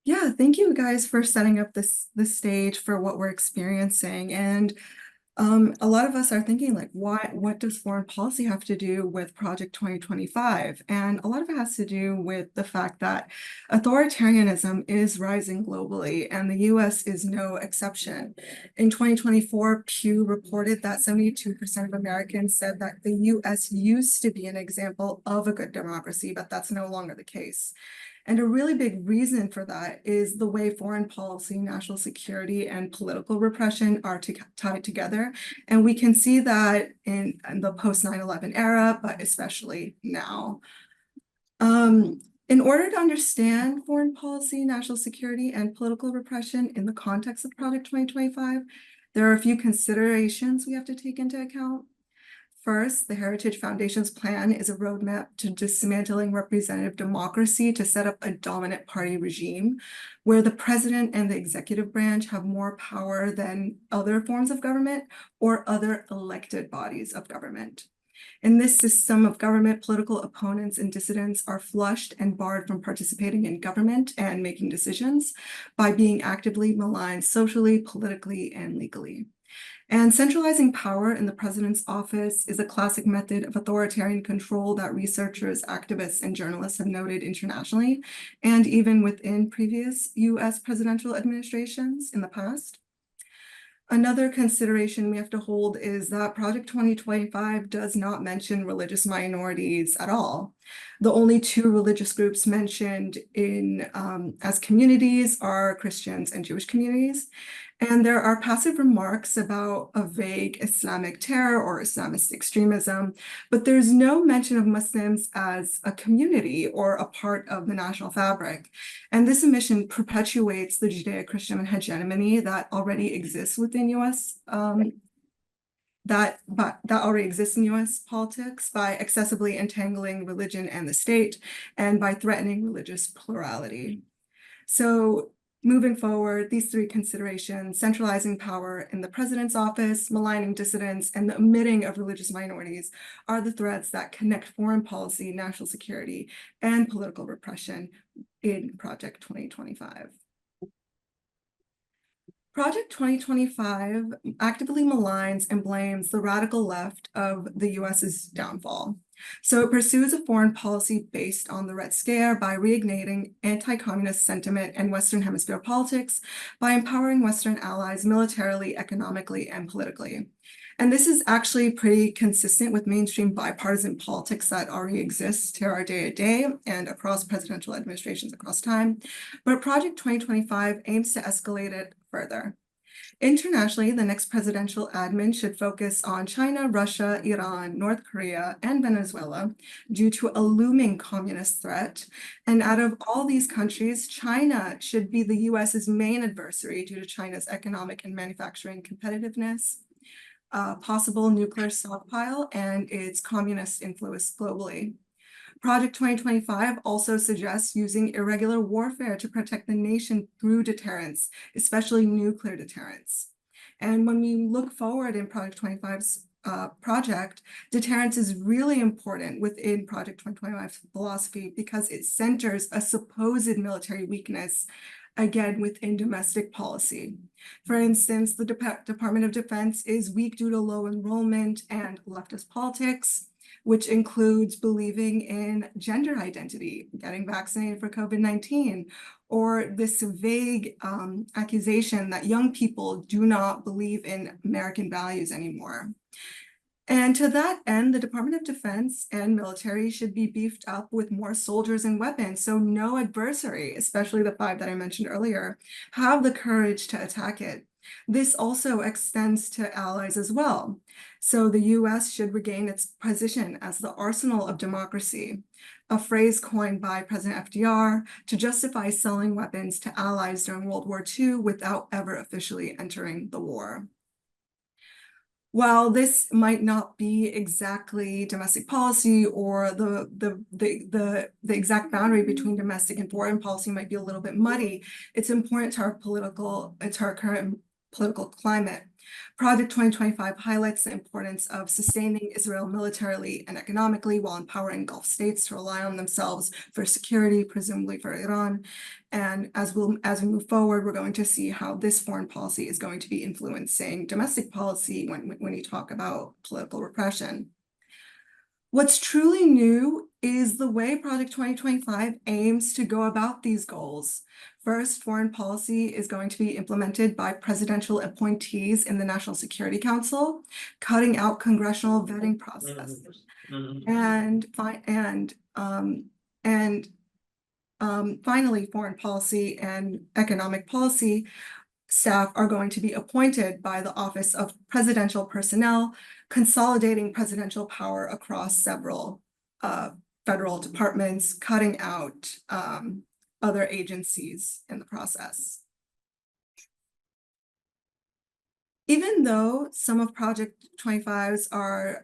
Yeah, thank you guys for setting up this stage for what we're experiencing. And a lot of us are thinking like, what does foreign policy have to do with Project 2025? And a lot of it has to do with the fact that authoritarianism is rising globally, and the US is no exception. In 2024, Pew reported that 72% of Americans said that the US used to be an example of a good democracy, but that's no longer the case. And a really big reason for that is the way foreign policy, national security, and political repression are tied together. And we can see that in the post 9/11 era, but especially now. In order to understand foreign policy, national security, and political repression in the context of Project 2025, there are a few considerations we have to take into account. First, the Heritage Foundation's plan is a roadmap to dismantling representative democracy to set up a dominant party regime where the president and the executive branch have more power than other forms of government or other elected bodies of government. In this system of government, political opponents and dissidents are flushed and barred from participating in government and making decisions by being actively maligned socially, politically, and legally. And centralizing power in the president's office is a classic method of authoritarian control that researchers, activists, and journalists have noted internationally, and even within previous US presidential administrations in the past. Another consideration we have to hold is that Project 2025 does not mention religious minorities at all. The only two religious groups mentioned as communities are Christians and Jewish communities. And there are passive remarks about a vague Islamic terror or Islamist extremism, but there's no mention of Muslims as a community or a part of the national fabric. And this omission perpetuates the Judeo-Christian hegemony that already exists within US that already exists in US politics by excessively entangling religion and the state and by threatening religious plurality. So moving forward, these three considerations, centralizing power in the president's office, maligning dissidents, and the omitting of religious minorities are the threads that connect foreign policy, national security, and political repression in Project 2025. Project 2025 actively maligns and blames the radical left of the US's downfall. So it pursues a foreign policy based on the Red Scare by reigniting anti-communist sentiment and Western Hemisphere politics by empowering Western allies militarily, economically, and politically. And this is actually pretty consistent with mainstream bipartisan politics that already exists to our day-to-day and across presidential administrations across time. But Project 2025 aims to escalate it further. Internationally, the next presidential admin should focus on China, Russia, Iran, North Korea, and Venezuela due to a looming communist threat. And out of all these countries, China should be the US's main adversary due to China's economic and manufacturing competitiveness, possible nuclear stockpile, and its communist influence globally. Project 2025 also suggests using irregular warfare to protect the nation through deterrence, especially nuclear deterrence. And when we look forward in Project 25's project, deterrence is really important within Project 2025's philosophy because it centers a supposed military weakness again within domestic policy. For instance, the Department of Defense is weak due to low enrollment and leftist politics, which includes believing in gender identity, getting vaccinated for COVID-19, or this vague accusation that young people do not believe in American values anymore. And to that end, the Department of Defense and military should be beefed up with more soldiers and weapons, so no adversary, especially the five that I mentioned earlier, have the courage to attack it. This also extends to allies as well. So the US should regain its position as the arsenal of democracy, a phrase coined by President FDR to justify selling weapons to allies during World War II without ever officially entering the war. While this might not be exactly domestic policy, or the exact boundary between domestic and foreign policy might be a little bit muddy, it's important to our current political climate. Project 2025 highlights the importance of sustaining Israel militarily and economically while empowering Gulf states to rely on themselves for security, presumably for Iran. And as we move forward, we're going to see how this foreign policy is going to be influencing domestic policy when you talk about political repression. What's truly new is the way Project 2025 aims to go about these goals. First, foreign policy is going to be implemented by presidential appointees in the National Security Council, cutting out congressional vetting process. Finally, foreign policy and economic policy staff are going to be appointed by the Office of Presidential Personnel, consolidating presidential power across several federal departments, cutting out other agencies in the process. Even though some of Project 25's are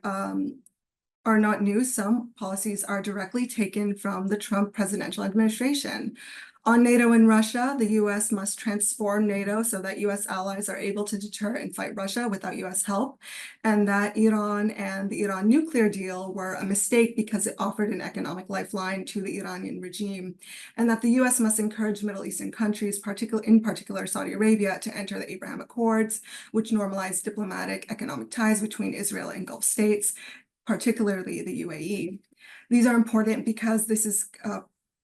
not new, some policies are directly taken from the Trump presidential administration. On NATO and Russia, the U.S. must transform NATO so that U.S. allies are able to deter and fight Russia without U.S. help, and that Iran and the Iran nuclear deal were a mistake because it offered an economic lifeline to the Iranian regime, and that the U.S. must encourage Middle Eastern countries, in particular Saudi Arabia, to enter the Abraham Accords, which normalize diplomatic economic ties between Israel and Gulf states, particularly the UAE. These are important because this is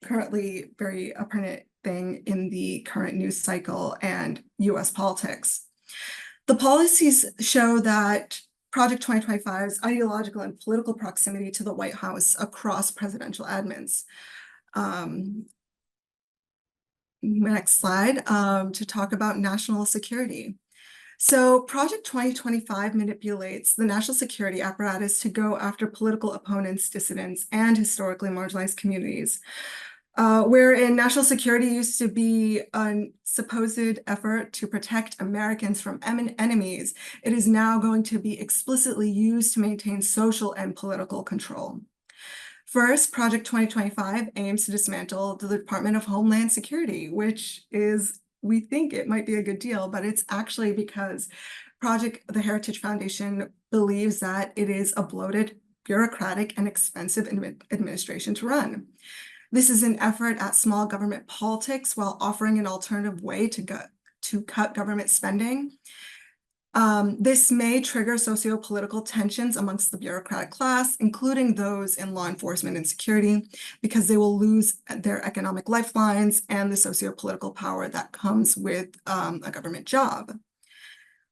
currently very apparent thing in the current news cycle and US politics. The policies show that Project 2025's ideological and political proximity to the White House across presidential admins. Next slide, to talk about national security. So Project 2025 manipulates the national security apparatus to go after political opponents, dissidents, and historically marginalized communities. Wherein national security used to be a supposed effort to protect Americans from enemies, it is now going to be explicitly used to maintain social and political control. First, Project 2025 aims to dismantle the Department of Homeland Security, which is, we think it might be a good deal, but it's actually because the Heritage Foundation believes that it is a bloated, bureaucratic, and expensive administration to run. This is an effort at small government politics while offering an alternative way to cut government spending. This may trigger socio-political tensions amongst the bureaucratic class, including those in law enforcement and security, because they will lose their economic lifelines and the socio-political power that comes with a government job.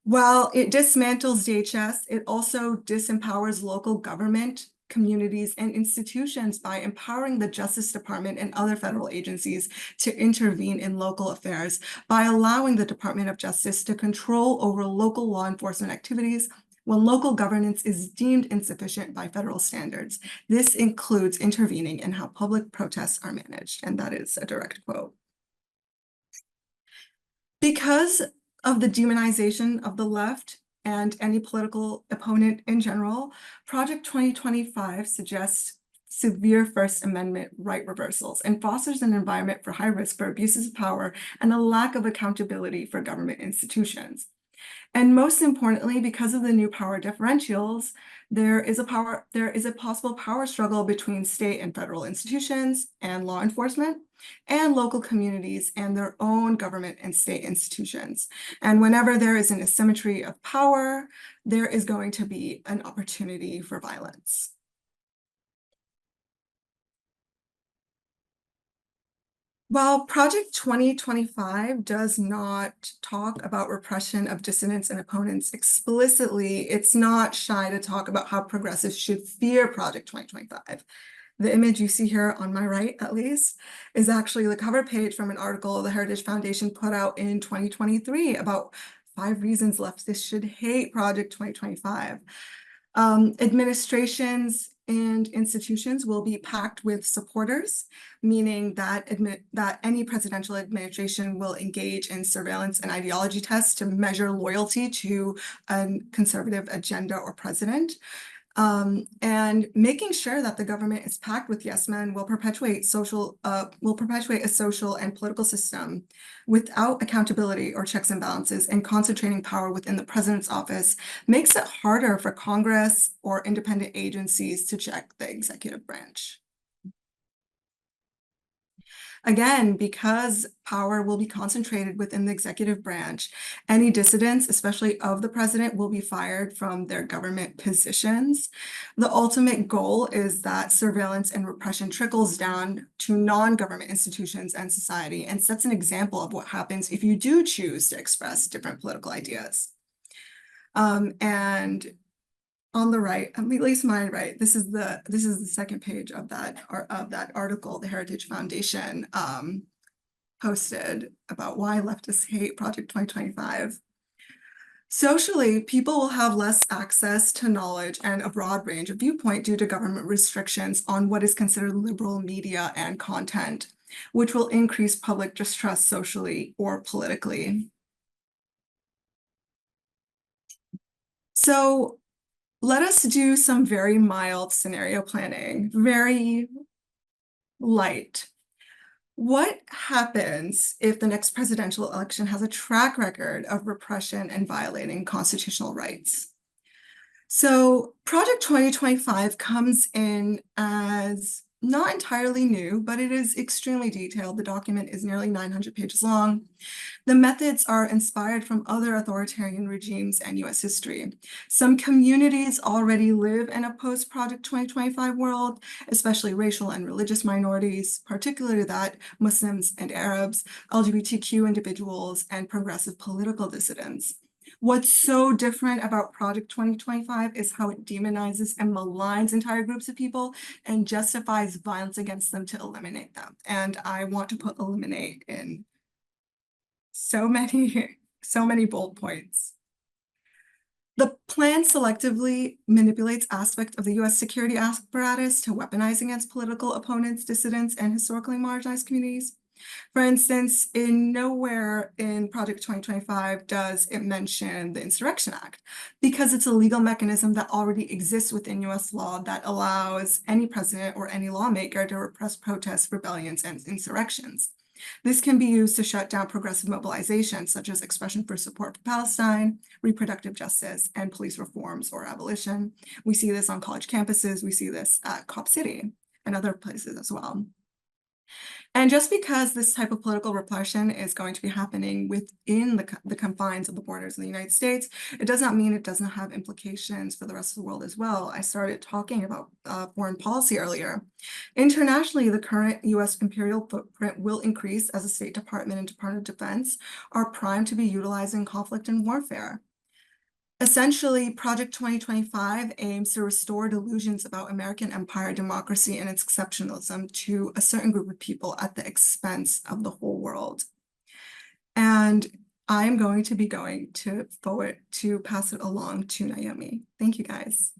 While it dismantles DHS, it also disempowers local government, communities, and institutions by empowering the Justice Department and other federal agencies to intervene in local affairs by allowing the Department of Justice to control over local law enforcement activities when local governance is deemed insufficient by federal standards. This includes intervening in how public protests are managed, and that is a direct quote. Because of the demonization of the left and any political opponent in general, Project 2025 suggests severe First Amendment right reversals and fosters an environment for high risk for abuses of power and a lack of accountability for government institutions. And most importantly, because of the new power differentials, there is a possible power struggle between state and federal institutions and law enforcement and local communities and their own government and state institutions. And whenever there is an asymmetry of power, there is going to be an opportunity for violence. While Project 2025 does not talk about repression of dissidents and opponents explicitly, it's not shy to talk about how progressives should fear Project 2025. The image you see here on my right, at least, is actually the cover page from an article the Heritage Foundation put out in 2023 about 5 reasons leftists should hate Project 2025. Administrations and institutions will be packed with supporters, meaning that any presidential administration will engage in surveillance and ideology tests to measure loyalty to a conservative agenda or president. And making sure that the government is packed with yes men will perpetuate a social and political system without accountability or checks and balances, and concentrating power within the president's office makes it harder for Congress or independent agencies to check the executive branch. Again, because power will be concentrated within the executive branch, any dissidents, especially of the president, will be fired from their government positions. The ultimate goal is that surveillance and repression trickles down to non-government institutions and society, and sets an example of what happens if you do choose to express different political ideas. And on the right, at least my right, this is the second page of that article the Heritage Foundation posted about why leftists hate Project 2025. Socially, people will have less access to knowledge and a broad range of viewpoint due to government restrictions on what is considered liberal media and content, which will increase public distrust socially or politically. So let us do some very mild scenario planning, very light. What happens if the next presidential election has a track record of repression and violating constitutional rights? So Project 2025 comes in as not entirely new, but it is extremely detailed. The document is nearly 900 pages long. The methods are inspired from other authoritarian regimes and US history. Some communities already live in a post-Project 2025 world, especially racial and religious minorities, particularly that Muslims and Arabs, LGBTQ individuals, and progressive political dissidents. What's so different about Project 2025 is how it demonizes and maligns entire groups of people and justifies violence against them to eliminate them. And I want to put eliminate in so many bold points. The plan selectively manipulates aspects of the US security apparatus to weaponize against political opponents, dissidents, and historically marginalized communities. For instance, in nowhere in Project 2025 does it mention the Insurrection Act, because it's a legal mechanism that already exists within US law that allows any president or any lawmaker to repress protests, rebellions, and insurrections. This can be used to shut down progressive mobilizations, such as expression for support for Palestine, reproductive justice, and police reforms or abolition. We see this on college campuses. We see this at Cop City and other places as well. And just because this type of political repression is going to be happening within the confines of the borders of the United States, it does not mean it doesn't have implications for the rest of the world as well. I started talking about foreign policy earlier. Internationally, the current US imperial footprint will increase as the State Department and Department of Defense are primed to be utilized in conflict and warfare. Essentially, Project 2025 aims to restore delusions about American empire, democracy, and its exceptionalism to a certain group of people at the expense of the whole world. And I'm going to be pass it along to Naomi. Thank you, guys.